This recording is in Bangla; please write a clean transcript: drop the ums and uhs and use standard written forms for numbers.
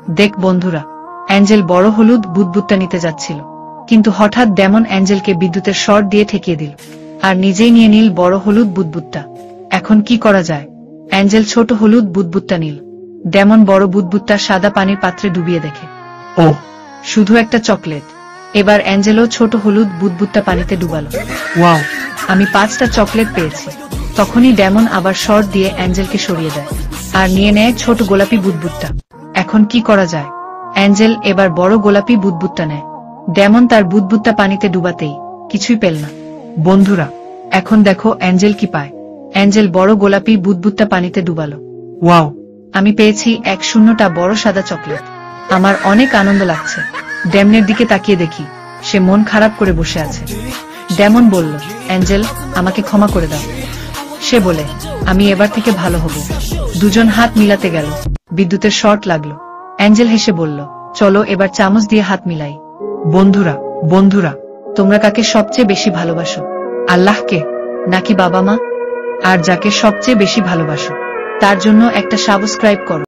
দেখ বন্ধুরা, অ্যাঞ্জেল বড় হলুদ বুদবুদটা নিতে যাচ্ছিল, কিন্তু হঠাৎ ডেমন অ্যাঞ্জেলকে বিদ্যুতের শর্ট দিয়ে ঠেকিয়ে দিল আর নিজেই নিয়ে নিল বড় হলুদ বুদবুদটা। এখন কি করা যায়? অ্যাঞ্জেল ছোট হলুদ বুদবুদটা নিল। ডেমন বড় বুদবুদটা সাদা পানির পাত্রে ডুবিয়ে দেখে, ওহ, শুধু একটা চকলেট। এবার অ্যাঞ্জেলও ছোট হলুদ বুদবুদটা পানিতে ডুবালো। ওয়াও, আমি 5টা চকলেট পেয়েছি। তখনই ডেমন আবার শর্ট দিয়ে অ্যাঞ্জেলকে সরিয়ে দেয় আর নিয়ে নেয় ছোট গোলাপি বুদবুদটা। এখন কি করা যায়? অ্যাঞ্জেল এবার বড় গোলাপি বুদবুদটা নেয়। ডেমন তার বুদবুদটা পানিতে ডুবাতেই কিছুই পেল না। বন্ধুরা, এখন দেখো অ্যাঞ্জেল কি পায়। অ্যাঞ্জেল বড় গোলাপি বুদবুদটা পানিতে ডুবালো। ওয়াও, আমি পেয়েছি 1-0টা বড় সাদা চকলেট। আমার অনেক আনন্দ লাগছে। ডেমনের দিকে তাকিয়ে দেখি সে মন খারাপ করে বসে আছে। ডেমন বলল, অ্যাঞ্জেল, আমাকে ক্ষমা করে দাও। সে বলে, আমি এবার থেকে ভালো হব। দুজন হাত মিলাতে গেল। বিদ্যুতের শর্ট লাগলো। অ্যাঞ্জেল হেসে বলল, চলো এবার চামচ দিয়ে হাত মিলাই। বন্ধুরা, তোমরা কাকে সবচেয়ে বেশি ভালোবাসো? আল্লাহকে নাকি বাবা মা? আর যাকে সবচেয়ে বেশি ভালোবাসো তার জন্য একটা সাবস্ক্রাইব করো।